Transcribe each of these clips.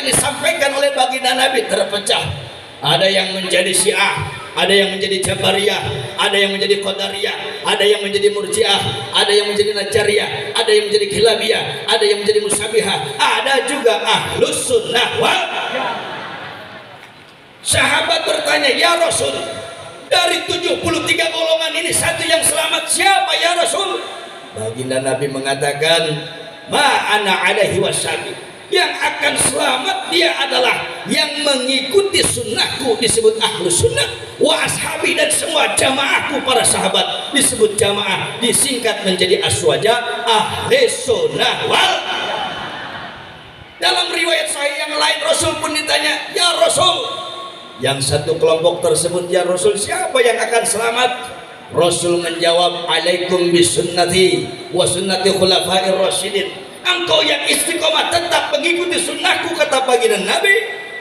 yang disampaikan oleh baginda Nabi terpecah. Ada yang menjadi Syiah, ada yang menjadi Jabariyah, ada yang menjadi Qadariyah, ada yang menjadi Murji'ah, ada yang menjadi Najjariyah, ada yang menjadi Kilabiyah, ada yang menjadi Musyabihah, ada juga Ahlus Sunnah wal Jamaah. Sahabat bertanya, ya Rasul, dari 73 golongan ini satu yang selamat, siapa ya Rasul? Baginda Nabi mengatakan, ma ana alaihi washabi, yang akan selamat dia adalah yang mengikuti sunnahku, disebut ahlus sunnah, wa ashabi, dan semua jamaahku para sahabat disebut jamaah, disingkat menjadi aswaja, ahli sunnah wal. Dalam riwayat sahih yang lain Rasul pun ditanya, ya Rasul, yang satu kelompok tersebut, ya Rasul, siapa yang akan selamat? Rasul menjawab, alaikum bisunnati wa sunnati khulafair rasyidin, engkau yang istiqomah tetap mengikuti sunnahku, kata baginda Nabi,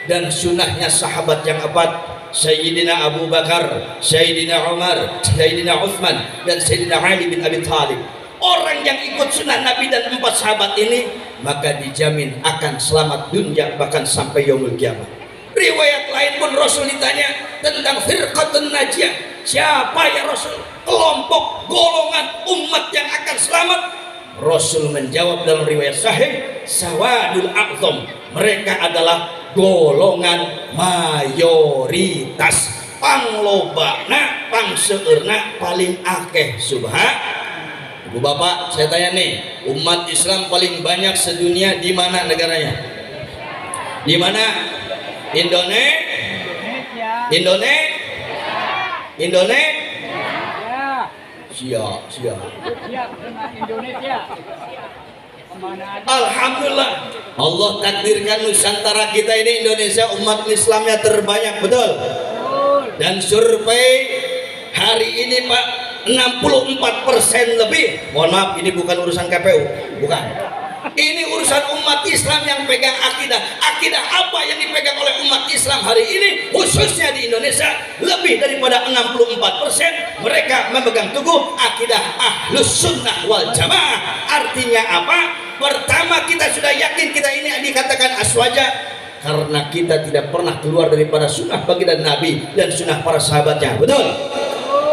dan sunnahnya sahabat yang empat, Sayyidina Abu Bakar, Sayyidina Umar, Sayyidina Uthman, dan Sayyidina Ali bin Abi Thalib. Orang yang ikut sunnah Nabi dan empat sahabat ini, maka dijamin akan selamat dunia bahkan sampai yaumul kiamat. Riwayat lain pun Rasul ditanya tentang firqatun najiyah, siapa ya Rasul kelompok golongan umat yang akan selamat? Rasul menjawab dalam riwayat sahih, sawadul a'zam, mereka adalah golongan mayoritas, panglobana, pangseurna paling akeh. Ibu bapak, saya tanya nih, umat Islam paling banyak sedunia di mana negaranya? Di mana? Indonesia. Alhamdulillah, Allah takdirkan Nusantara kita ini, Indonesia, umat Islamnya terbanyak, betul? Dan survei hari ini Pak, 64% lebih. Mohon maaf, ini bukan urusan KPU, bukan. Ini urusan umat Islam yang pegang akidah. Akidah apa yang dipegang oleh umat Islam hari ini, khususnya di Indonesia, lebih daripada 64% mereka memegang teguh akidah Ahlus Sunnah wal Jamaah. Artinya apa? Pertama, kita sudah yakin kita ini dikatakan aswaja karena kita tidak pernah keluar daripada sunnah baginda Nabi dan sunnah para sahabatnya, betul?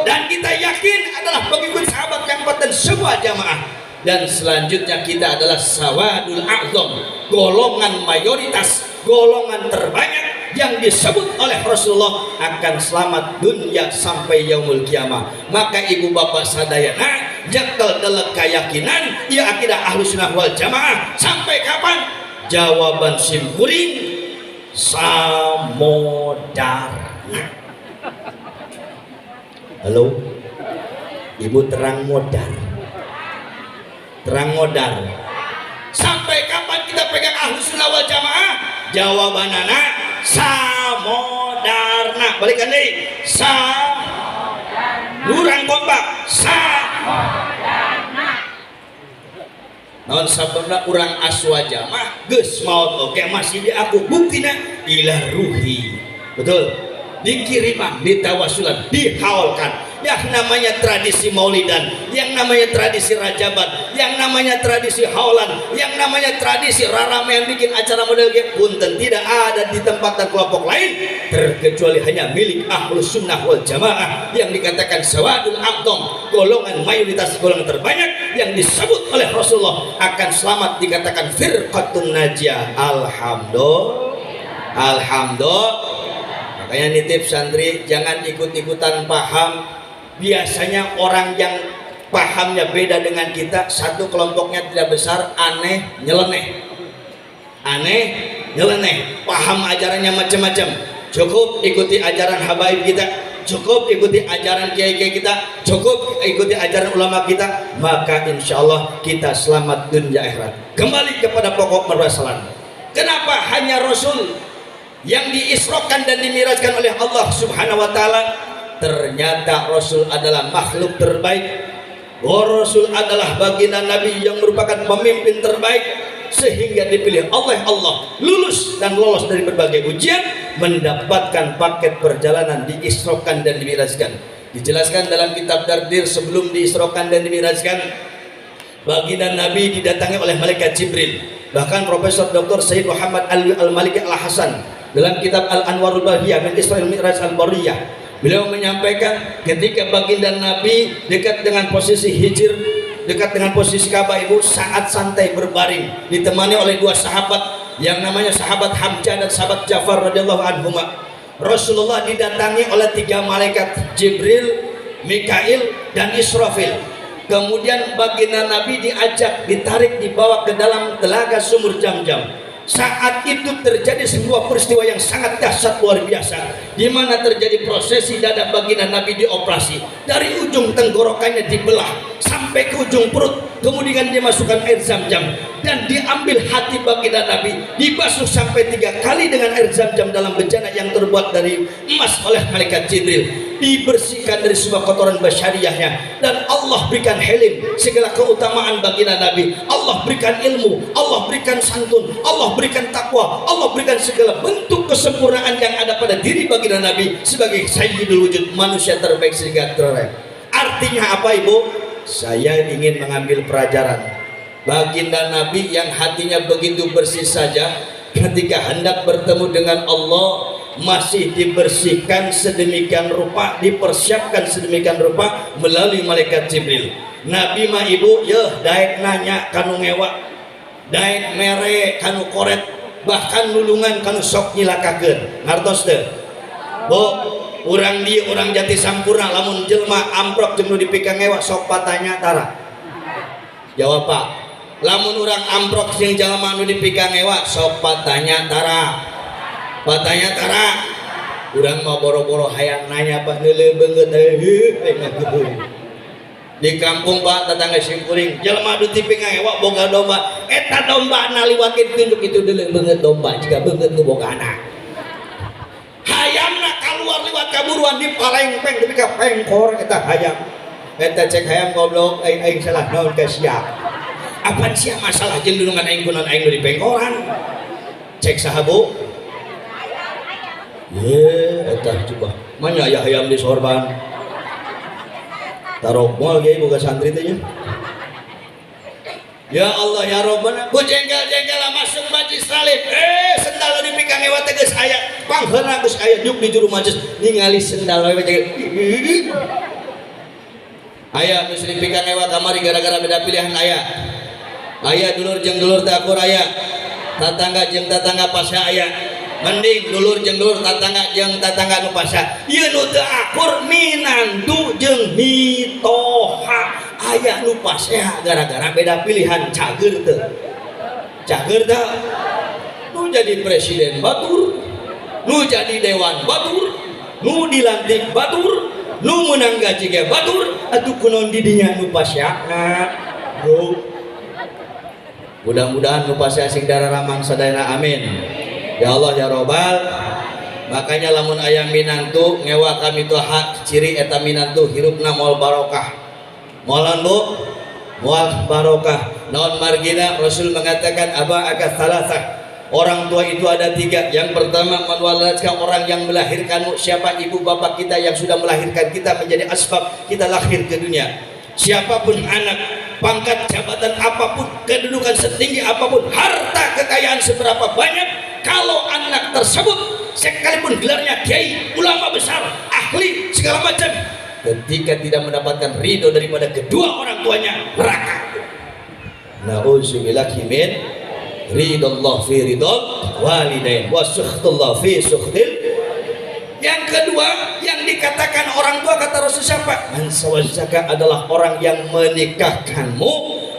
Dan kita yakin adalah pengikut sahabat yang empat dan semua jamaah. Dan selanjutnya kita adalah sawadul a'zam, golongan mayoritas, golongan terbanyak yang disebut oleh Rasulullah akan selamat dunia sampai yaumul kiamah. Maka ibu bapak sadayana, jakal dalam keyakinan ya akidah Ahlus Sunnah wal Jamaah sampai kapan? Jawaban simkuring samodarna. Halo, ibu terang modar. Terang modal. Sampai kapan kita pegang Ahlus Sunnah wal Jamaah? Jawabanana samodarna. Balikan deh. Lurang kompak. Samodarna. Non sababna urang aswaja mah geus maot oke masih di aku buktina ilah ruhi. Betul. Dikirimah, ditawasulan, dihaulkan. Yang namanya tradisi maulidan, yang namanya tradisi rajaban, yang namanya tradisi haulan, yang namanya tradisi rarame yang bikin acara model game punten tidak ada di tempat dan kelompok lain terkecuali hanya milik Ahlus Sunnah wal Jamaah yang dikatakan sawadul a'zam, golongan mayoritas, golongan terbanyak yang disebut oleh Rasulullah akan selamat dikatakan firqatun najiyah. Alhamdulillah. Makanya nitip santri jangan ikut-ikutan paham. Biasanya orang yang pahamnya beda dengan kita, satu kelompoknya tidak besar, aneh nyeleneh, paham ajarannya macam-macam. Cukup ikuti ajaran habaib kita, cukup ikuti ajaran kiai-kiai kita, cukup ikuti ajaran ulama kita, maka insya Allah kita selamat dunia akhirat. Kembali kepada pokok permasalahan, kenapa hanya Rasul yang diisrokan dan dimirajkan oleh Allah Subhanahu wa Ta'ala? Ternyata Rasul adalah makhluk terbaik. Rasul adalah baginda Nabi yang merupakan pemimpin terbaik, sehingga dipilih oleh Allah, lulus dan lolos dari berbagai ujian, mendapatkan paket perjalanan diisrokan dan dimirajkan. Dijelaskan dalam kitab Dardir sebelum diisrokan dan dimirajkan, baginda Nabi didatangi oleh malaikat Jibril. Bahkan Profesor Dr. Sayyid Muhammad Al-Maliki Al-Hasan dalam kitab Al-Anwarul Bahiyah min Isra Mi'raj Al-Bariyah, beliau menyampaikan ketika baginda Nabi dekat dengan posisi hijr, dekat dengan posisi Ka'bah ibu, saat santai berbaring ditemani oleh dua sahabat yang namanya sahabat Hamzah dan sahabat Ja'far radhiyallahu anhuma. Rasulullah didatangi oleh tiga malaikat, Jibril, Mikail, dan Israfil. Kemudian baginda Nabi diajak, ditarik, dibawa ke dalam telaga sumur Jam-Jam. Saat itu terjadi sebuah peristiwa yang sangat dahsyat luar biasa, di mana terjadi prosesi dada baginda Nabi dioperasi. Dari ujung tenggorokannya dibelah sampai ke ujung perut, kemudian dimasukkan air Zam-Zam dan diambil hati baginda Nabi, dibasuh sampai 3 kali dengan air Zam-Zam dalam bejana yang terbuat dari emas oleh malaikat Jibril, dibersihkan dari semua kotoran basyariahnya, dan Allah berikan helim, segala keutamaan baginda Nabi. Allah berikan ilmu, Allah berikan santun, Allah berikan takwa, Allah berikan segala bentuk kesempurnaan yang ada pada diri baginda Nabi sebagai sayyidul wujud, manusia terbaik sehingga terbaik. Artinya apa ibu? Saya ingin mengambil pelajaran baginda Nabi yang hatinya begitu bersih saja, ketika hendak bertemu dengan Allah masih dibersihkan sedemikian rupa, dipersiapkan sedemikian rupa melalui malaikat Jibril. Nabi mah ibu yeuh daek nanya kanu ngewa, daek mere kanu koret, bahkan nulungan kanu sok nyilakakeun. Ngartos teu? Bu, urang di urang jati sampurna lamun jelma amprok jeung nu dipikang ngewa sok patanya tara. Jawab Pak. Lamun urang amprok jeung jelma nu dipikang ngewa sok patanya tara. Patanya tara. Urang mah boro-boro hayang nanya Pak neuleuh beungeut di kampung Pak tetangga simkuring jelema nu dipikang ngewa boga domba, eta domba na liwakeun tunduk itu deuleuh beungeut domba jika beungeut nu bogana. Hayamna kaluar liwat kaburuan di palengpeng tapi ka pengkor eta hayam. Eta cek hayam goblok aing salah naon ka sia. Apaan sia masalah jeung dulungan aing kunaon aing nu di pengkoran. Cek saha Bu? Ye eta coba. Manya aya hayam di sorban. Taruh moal ge boga santri teh nya. Ya Allah ya Rabbana, ku jengkel-jengkel masuk majlis salib. Sendal dipikang ewa teh geus aya. Pangheula geus aya juk di juru majlis ningali sendal we jengkel. Aya geus dipikang ewa kamari gara-gara beda pilihan aya. Aya dulur jeung dulur teh akur aya. Tatangga jeung tatangga pasha aya. Mending dulur jeung dulur, tatangga jeung tatangga nu pasha. Ieu nu teu akur minantu jeung mitoha. Aya nu pasea gara-gara beda pilihan cager teu. Cager teu. Nu jadi presiden batur, nu jadi dewan batur, nu dilantik batur, nu menang gaji ge batur, atuh kunaon di dinya nu pasea. Bro. Mudah-mudahan nu pasea sing dararamang sadayana amin. Ya Allah ya Robbal. Makanya lamun aya minantu ngewa kami tuh hak ciri eta minantu hirupna moal barokah. Moalan Bu, moal barokah. Naon margina Rasul mengatakan aba akas salasah. Orang tua itu ada 3. Yang pertama menwaladkan orang yang melahirkanmu. Siapa ibu bapak kita yang sudah melahirkan kita menjadi asbab kita lahir ke dunia. Siapapun anak, pangkat jabatan apapun, kedudukan setinggi apapun, harta kekayaan seberapa banyak, kalau anak tersebut sekalipun gelarnya kiai, ulama besar, ahli segala macam, ketika tidak mendapatkan ridho daripada kedua orang tuanya, neraka. Na'udzubillah min ridallah fi ridal walidain wa sukhtullah fi sukhtil. Yang kedua yang dikatakan orang tua kata Rasul siapa? Ansawajaka adalah orang yang menikahkanmu,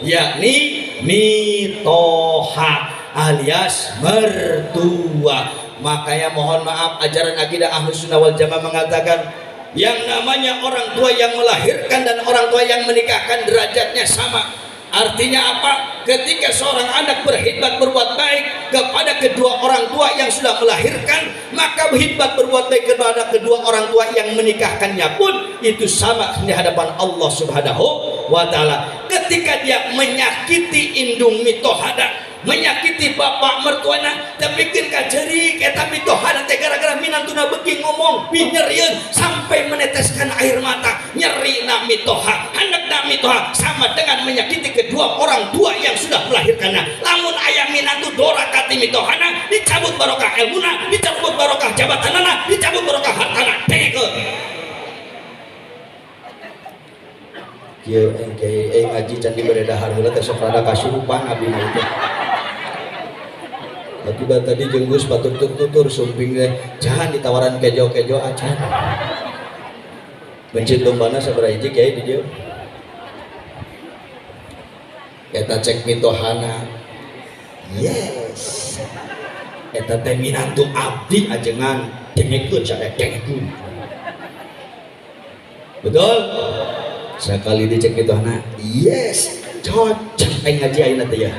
yakni mitoha alias mertua. Makanya mohon maaf ajaran akidah Ahlus Sunnah wal Jamaah mengatakan yang namanya orang tua yang melahirkan dan orang tua yang menikahkan derajatnya sama. Artinya apa? Ketika seorang anak berkhidmat berbuat baik kepada kedua orang tua yang sudah melahirkan, maka berkhidmat berbuat baik kepada kedua orang tua yang menikahkannya pun itu sama di hadapan Allah Subhanahu wa Ta'ala. Ketika dia menyakiti indung mitohada, menyakiti bapak mertuana bikin kajerik eta mitohana teh gara-gara minantuna beuki ngomong pinyerieun sampai meneteskan air mata nyeri na mitoha hendak na mitoha sama dengan menyakiti kedua orang tua yang sudah melahirkannya. Lamun aya minantu dorakati mitohana dicabut barokah ilmuna, dicabut barokah jabatanana, dicabut barokah hartana teukeun. Kieu engke ngaji can dibere-dahar heula teh sok rada kasurupan abdi mah teh. Akibat tadi jenggus batur tutur sumping teh jangan ditawaran kejo-kejo acan. Bencit dombana sabaraha hiji kiai di dieu. Eta cek mitohana. Yes. Eta teh minantu abdi ajengan dengekeun sadaya dengekeun. Betul? Sekali dicek mitohana. Yes. Cocok aing ngaji ayeuna teh ya.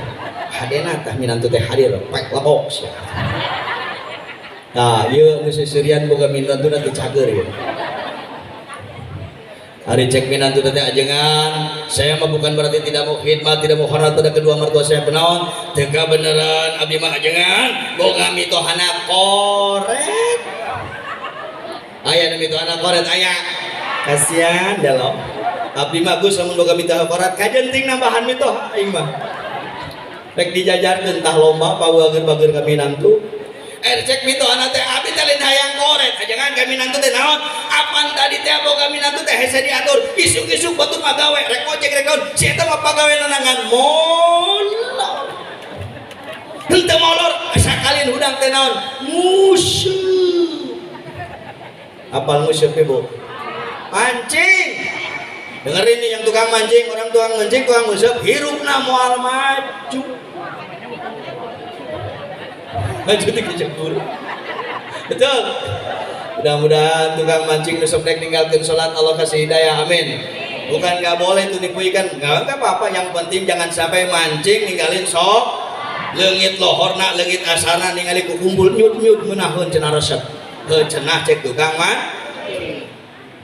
Hadena tah minantu teh hadir pek labok sia. Nah, ieu geus seserian boga minantuna teh cager ieu. Hari cek minantu teh ajengan, saya mah bukan berarti tidak mau khidmat, tidak mau hormat pada kedua mertua saya penaon, tega beneran abdi mah ajengan boga mitohana koret. Aya nu mitohana koret aya. Kasihan dalam. Abdi mah Gus lamun boga mitoha koret kajenting nambahan mitoha aing mah. Rek dijajarkeun tah lomba paweugeur-bageur ka minantu. Cek mitohana teh abdi teh lain hayang koret, ajangan ka minantu teh naon? Apan tadi teh boga minantu teh hese diatur, isuk-isuk batur mah gawe, rek ojek rek naon? Si eta mah pagawe nanangan molor. Henteu molor, sakalin hudang teh naon? Musuh. Apal musuh teh, Bu? Mancing. Dengerin nih yang tukang mancing, orang tukang mancing, tukang musuh, hirupna moal maju. Maju dikejebur. Betul. Mudah-mudahan tukang mancing besok dek ninggalkan sholat Allah kasih hidayah, amin. Bukan nggak boleh tuh nipu ikan, nggak apa-apa. Yang penting jangan sampai mancing ninggalin sok. Leungit lohorna, leungit asarna ningali kukumpul nyut-nyut meunahun cenah resep. Cenah cek tukang mah.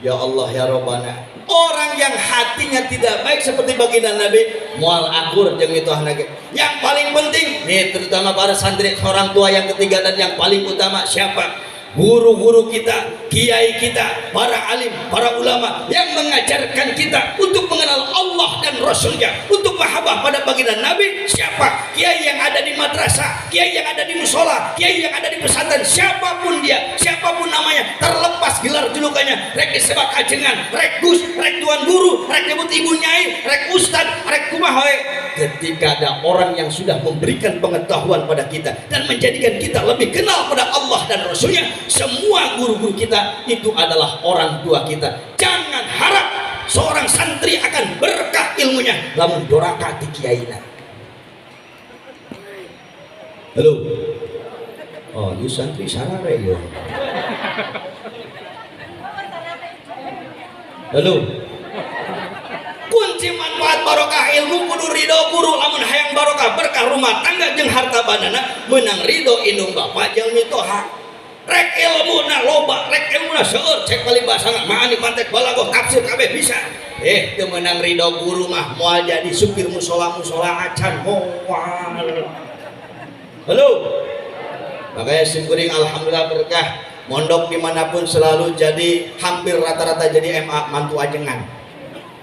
Ya Allah ya Rabbana. Orang yang hatinya tidak baik seperti baginda Nabi moal akur jeung mitohana ge. Yang paling penting nih terutama para santri orang tua yang ketiga dan yang paling utama siapa? Guru-guru kita, kiai kita, para alim, para ulama yang mengajarkan kita untuk mengenal Allah dan Rasulnya, untuk mahabbah pada baginda Nabi. Siapa? Kiai yang ada di madrasah, kiai yang ada di musola, kiai yang ada di pesantren, siapapun dia, siapapun namanya, terlepas gelar julukannya, rek disebut ajengan, rek gus, rek tuan guru, rek nyebut ibu nyai, rek ustad, rek kumaha we. Ketika ada orang yang sudah memberikan pengetahuan pada kita dan menjadikan kita lebih kenal pada Allah dan Rasulnya, semua guru-guru kita itu adalah orang tua kita. Jangan harap seorang santri akan berkah ilmunya lamun doraka ti kiaina. Halo. Oh, ieu santri sarare ieu. Halo. Kunci manfaat barokah ilmu kudu ridho guru, lamun hayang barokah berkah rumah tangga jeung harta bandana meunang ridho indung bapa jeung mitoha. Rek ilmuna loba, rek ilmuna seueur cek bali basana maani mantek balagoh tafsir kabeh bisa. Teu meunang ridho guru mah moal jadi supir musola acan moal. Halo. Makanya syukuring alhamdulillah berkah. Mondok dimanapun selalu jadi hampir rata-rata jadi MA mantu ajengan.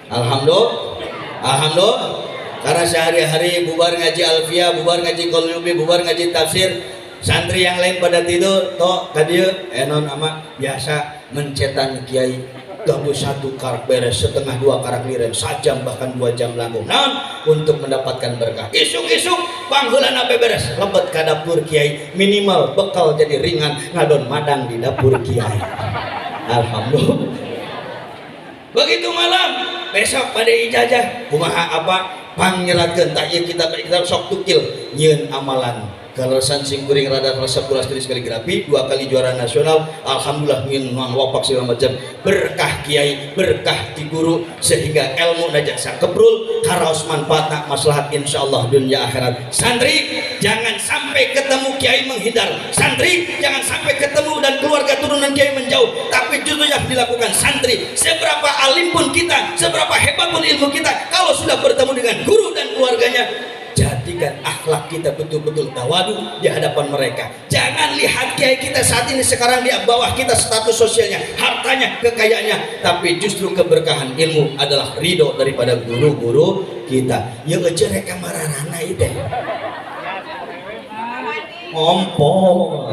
Alhamdulillah, karena sehari-hari bubar ngaji alfiah, bubar ngaji qulubi, bubar ngaji tafsir, santri yang lain pada tidur, toh kadieu enon ama biasa mencetan kiai gabus satu karak beres, setengah dua karak liren, sajam bahkan 2 jam langkung. Naon untuk mendapatkan berkah. Isuk-isuk pangheulana beberes, lebet ka dapur kiai, minimal bekal jadi ringan ngadon madang di dapur kiai. Alhamdulillah. Begitu malam besok pada ijazah kumaha apa pangnyeratkeun tah ieu kitab sok tukil nyieun amalan kaleresan singkuring rada resep tulis kaligrafi 2 kali juara nasional. Alhamdulillah ngin nuang wapak segala macam berkah kiai, berkah di guru sehingga ilmu najasa kebrul karaos manfaatna maslahat insyaallah dunia akhirat. Santri jangan sampai ketemu kiai menghindar, santri jangan sampai ketemu dan keluarga turunan kiai menjauh, tapi justru yang dilakukan santri seberapa alim pun kita, seberapa hebat pun ilmu kita, kalau sudah bertemu dengan guru dan keluarganya jadi jadikan akhlak kita betul-betul tawadu di hadapan mereka. Jangan lihat kiai kita saat ini sekarang di bawah kita status sosialnya, hartanya, kekayaannya, tapi justru keberkahan ilmu adalah ridho daripada guru-guru kita. Ya aja reka mararana itu ngompol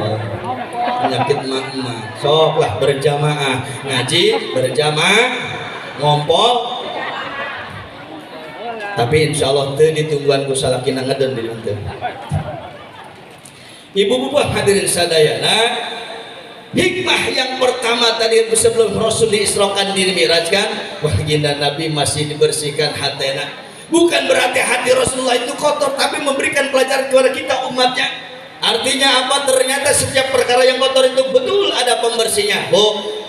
penyakit mak-mak. Soklah berjamaah ngaji, berjamaah ngompol. Tapi insya Allah itu ditungguan ku salakina ngeden di nanti. Ibu bapak hadirin sadayana, hikmah yang pertama tadi sebelum Rasul diisrokan diri mirajkan, baginda Nabi masih dibersihkan hatena. Bukan berarti hati Rasulullah itu kotor, tapi memberikan pelajaran kepada kita umatnya. Artinya apa? Ternyata setiap perkara yang kotor itu betul ada pembersihnya.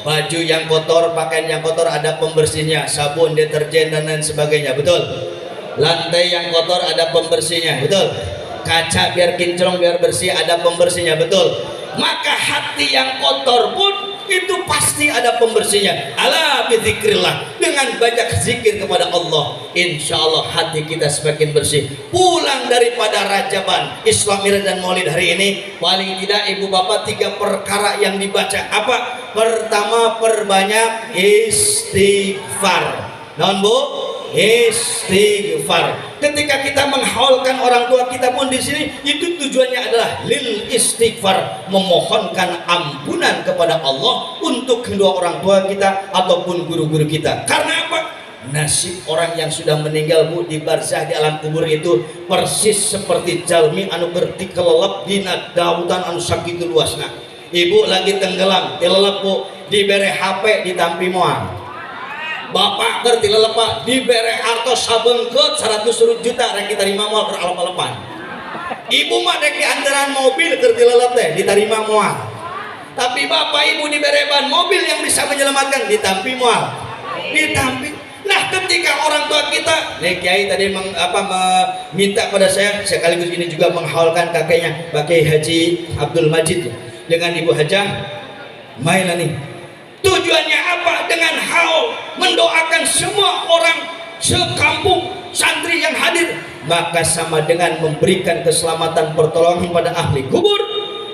Baju yang kotor, pakaian yang kotor ada pembersihnya, sabun, deterjen dan lain sebagainya, betul. Lantai yang kotor ada pembersihnya, betul. Kaca biar kinclong biar bersih ada pembersihnya, betul. Maka hati yang kotor pun itu pasti ada pembersihnya. Ala bizikrillah, dengan banyak zikir kepada Allah, insya Allah hati kita semakin bersih. Pulang daripada Rajaban, Isra Mi'raj dan Maulid hari ini, paling tidak ibu bapak 3 perkara yang dibaca. Apa? Pertama, perbanyak istighfar. Non bu? Istighfar. Ketika kita menghaulkan orang tua kita pun di sini, itu tujuannya adalah lil istighfar, memohonkan ampunan kepada Allah untuk kedua orang tua kita ataupun guru-guru kita. Karena apa? Nasib orang yang sudah meninggal bu di barzah di alam kubur itu persis seperti jalmi anu berti kelelep dina dautan anu sakitu luasna. Ibu lagi tenggelam, kelelep bu, dibere HP ditampi moal. Bapak ngerti lelepak dibere harta sabengkeut 100 juta rek diterima moal keur alep-alepan. Ibu mah dek diantaran mobil keur dilelep teh diterima moal. Tapi bapak ibu dibere ban mobil yang bisa menyelamatkan ditampi moal. Ditampi. Nah, ketika orang tua kita, nih Kiai tadi meminta pada saya sekaligus ini juga menghaulkan kakeknya, Pak Kiai Haji Abdul Majid dengan Ibu Hajah Mailani. Tujuannya apa? Dengan haul mendoakan semua orang sekampung santri yang hadir, maka sama dengan memberikan keselamatan pertolongan pada ahli kubur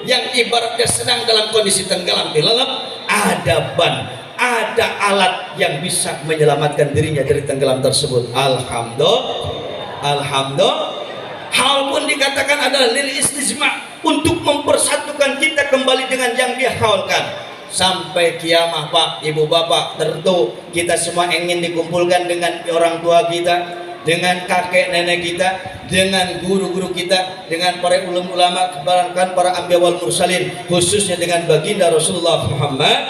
yang ibaratnya sedang dalam kondisi tenggelam di lelep. Ada ban, ada alat yang bisa menyelamatkan dirinya dari tenggelam tersebut. Alhamdulillah. Haul pun dikatakan adalah lil istijma, untuk mempersatukan kita kembali dengan yang dihaulkan. Sampai kiamah Pak, Ibu Bapak, tentu kita semua ingin dikumpulkan dengan orang tua kita, dengan kakek nenek kita, dengan guru-guru kita, dengan para ulama, bahkan para anbiya wal mursalin, khususnya dengan baginda Rasulullah Muhammad.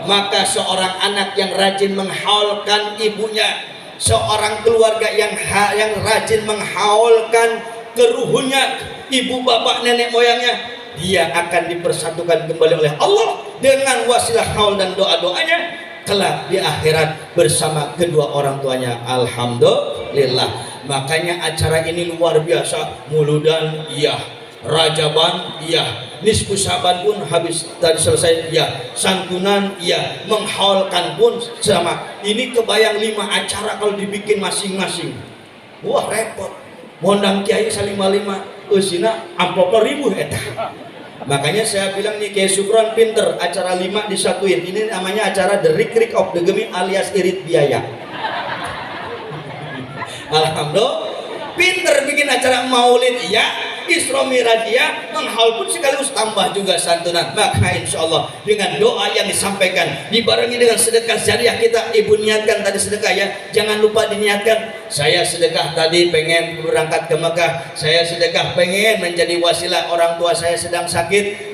Maka seorang anak yang rajin menghaulkan ibunya, seorang keluarga yang rajin menghaulkan keruhunnya, ibu bapak nenek moyangnya, dia akan dipersatukan kembali oleh Allah dengan wasilah haul dan doa-doanya kelak di akhirat bersama kedua orang tuanya. Alhamdulillah. Makanya acara ini luar biasa. Muludan iya, Rajaban iya, Nisfu Syaban pun habis tadi selesai iya, santunan iya, menghaulkan pun sama. Ini kebayang 5 acara kalau dibikin masing-masing. Wah repot. Mondang kiai salima-lima usina amplop 1000 eta. Makanya saya bilang nih Kiai Sukron pinter, acara 5 disatuin. Ini namanya acara The Rik of the Gemi alias irit biaya. Alhamdulillah, pinter bikin acara maulid iya, Isra Mi'raj iya, menghaul pun sekaligus tambah juga santunan. Maka insya Allah dengan doa yang disampaikan dibarengi dengan sedekah jariah kita. Ibu niatkan tadi sedekah ya, jangan lupa diniatkan. Saya sedekah tadi pengen berangkat ke Mekah, saya sedekah pengen menjadi wasilah orang tua saya sedang sakit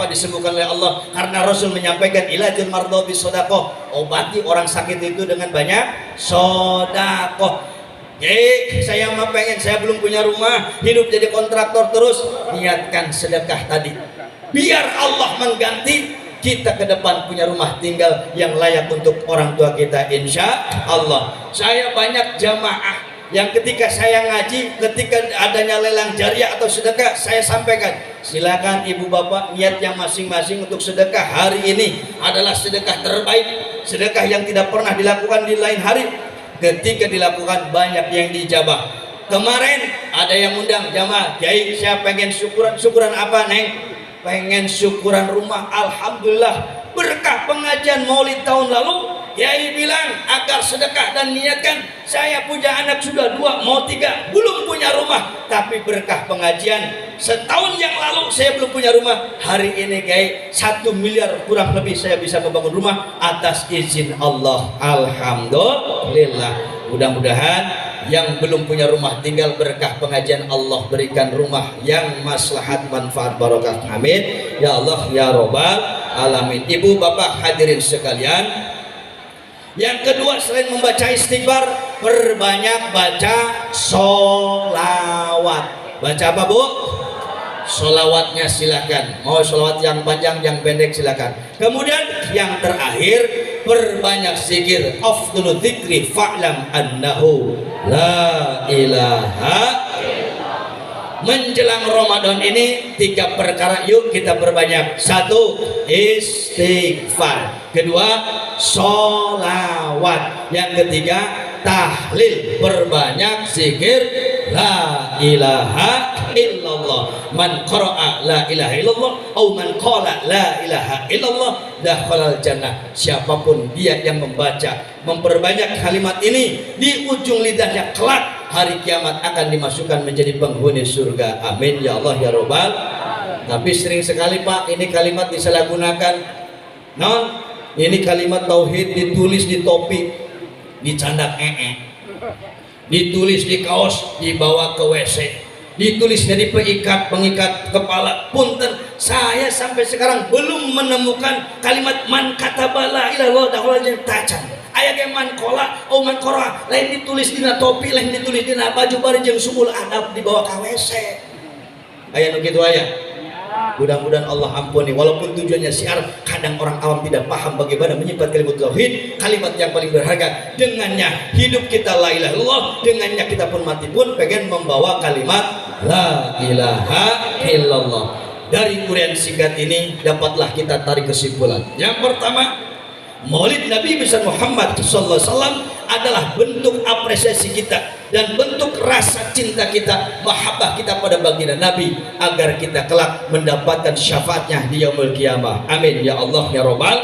disembuhkan oleh Allah. Karena Rasul menyampaikan ilajul mardho bis sedekah, obati orang sakit itu dengan banyak sedekah. Saya mah pengen, saya belum punya rumah, hidup jadi kontraktor terus, niatkan sedekah tadi. Biar Allah mengganti kita ke depan punya rumah tinggal yang layak untuk orang tua kita, insya Allah. Saya banyak jamaah yang ketika saya ngaji, ketika adanya lelang jariah atau sedekah, saya sampaikan, silakan ibu bapak niat yang masing-masing untuk sedekah hari ini adalah sedekah terbaik, sedekah yang tidak pernah dilakukan di lain hari. Ketika dilakukan banyak yang dijabah. Kemarin ada yang undang jamaah, Kiai saya pengen syukuran apa Neng? Pengen syukuran rumah. Alhamdulillah berkah pengajian maulid tahun lalu, Kiai bilang agar sedekah dan niatkan, saya punya anak sudah 2 mau 3 belum punya rumah, tapi berkah pengajian setahun yang lalu saya belum punya rumah, hari ini Kiai 1 miliar kurang lebih saya bisa membangun rumah atas izin Allah. Alhamdulillah. Mudah-mudahan yang belum punya rumah tinggal berkah pengajian Allah berikan rumah yang maslahat manfaat barokah. Amin ya Allah ya Rabbal alamin. Ibu bapak hadirin sekalian, yang kedua selain membaca istighfar, perbanyak baca sholawat. Baca apa Bu? Sholawatnya silakan, mau sholawat yang panjang yang pendek silakan. Kemudian yang terakhir, perbanyak zikir. Afdhulu dzikri fa'lam annahu la ilaha. Menjelang Ramadan ini 3 perkara yuk kita perbanyak. 1 istighfar, kedua sholawat, yang ketiga tahlil, perbanyak zikir la ilaha illallah. Man qara'a la ilaha illallah atau man qala la ilaha illallah dakhalal jannah. Siapapun dia yang membaca, memperbanyak kalimat ini di ujung lidahnya, kelak hari kiamat akan dimasukkan menjadi penghuni surga. Amin ya Allah ya Rabbal. Tapi sering sekali Pak ini kalimat disalahgunakan. Non, ini kalimat tauhid ditulis di topi, dicandak ditulis di kaos, dibawa ke WC, ditulis jadi pengikat kepala. Punten, saya sampai sekarang belum menemukan kalimat man kataba la ilaha illallah dakhalal jannah tacan. Aya ge man qala au man qara, lain ditulis dina topi, lain ditulis dina baju bari jeung sumul adab dibawa ka WC. Aya nu kitu aya. Mudah-mudahan Allah ampuni. Walaupun tujuannya syiar, kadang orang awam tidak paham bagaimana menyifat kalimat tauhid, kalimat yang paling berharga. Dengannya hidup kita la ilaha illallah, dengannya kita pun mati pun pengen membawa kalimat la ilaha illallah. Dari uraian singkat ini dapatlah kita tarik kesimpulan. Yang pertama, Maulid Nabi besar Muhammad SAW adalah bentuk apresiasi kita dan bentuk rasa cinta kita, mahabbah kita pada baginda Nabi, agar kita kelak mendapatkan syafaatnya di yaumul qiyamah. Amin ya Allah ya Rabbal.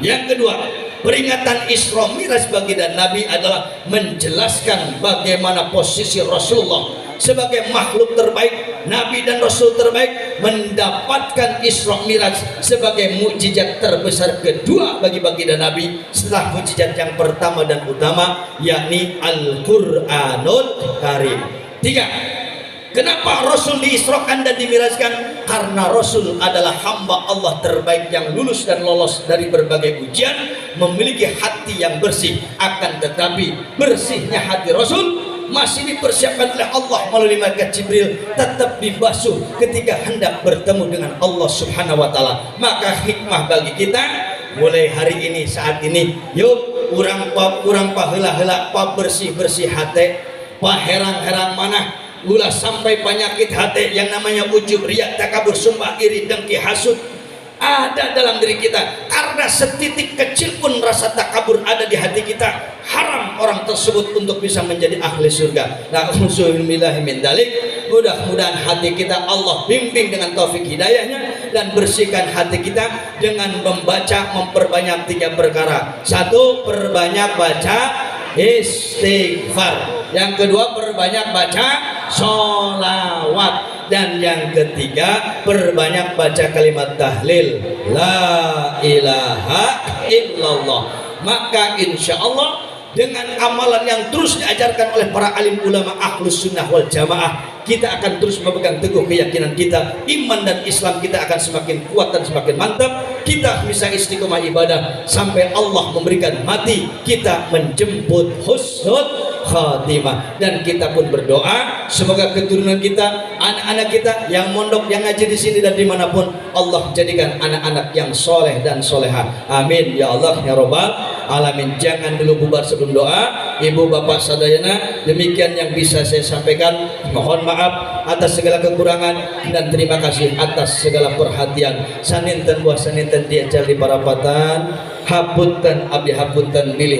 Yang kedua, peringatan Isra Mi'raj baginda Nabi adalah menjelaskan bagaimana posisi Rasulullah sebagai makhluk terbaik, Nabi dan Rasul terbaik, mendapatkan Isra Mi'raj sebagai mukjizat terbesar kedua bagi baginda Nabi setelah mukjizat yang pertama dan utama, yakni Al-Qur'anul Karim. 3. Kenapa Rasul diisrokan dan dimirajkan? Karena Rasul adalah hamba Allah terbaik yang lulus dan lolos dari berbagai ujian, memiliki hati yang bersih. Akan tetapi bersihnya hati Rasul masih dipersiapkan oleh Allah melalui malaikat Jibril, tetap dibasuh ketika hendak bertemu dengan Allah Subhanahu wa taala. Maka hikmah bagi kita mulai hari ini, saat ini, yuk urang paheula-heula pa bersih-bersih hati, pa herang-herang manah, ulah sampai penyakit hati yang namanya ujub, riya, takabur, sumpah, iri, dengki, hasud ada dalam diri kita. Karena setitik kecil pun rasa takabur ada di hati kita, haram orang tersebut untuk bisa menjadi ahli surga. Na'udzubillahi min dzalik. Mudah-mudahan hati kita Allah bimbing dengan taufik hidayahnya, dan bersihkan hati kita dengan memperbanyak 3 perkara. 1. Perbanyak baca istighfar. Yang kedua, perbanyak baca sholawat. Dan yang ketiga, perbanyak baca kalimat tahlil la ilaha illallah. Maka insya Allah dengan amalan yang terus diajarkan oleh para alim ulama ahlus sunnah wal jamaah, kita akan terus memegang teguh keyakinan kita, iman dan Islam kita akan semakin kuat dan semakin mantap. Kita bisa istiqomah ibadah sampai Allah memberikan mati kita menjemput husnul khatimah. Dan kita pun berdoa semoga keturunan kita, anak-anak kita yang mondok, yang ngaji di sini dan dimanapun, Allah jadikan anak-anak yang soleh dan soleha. Amin ya Allah ya Rabbal alamin. Jangan dulu bubar sebelum doa. Ibu bapak sadayana, demikian yang bisa saya sampaikan. Mohon maaf atas segala kekurangan dan terima kasih atas segala perhatian. Saninten buah saninten diajar di parapatan, hapunten abdi hapunten bilih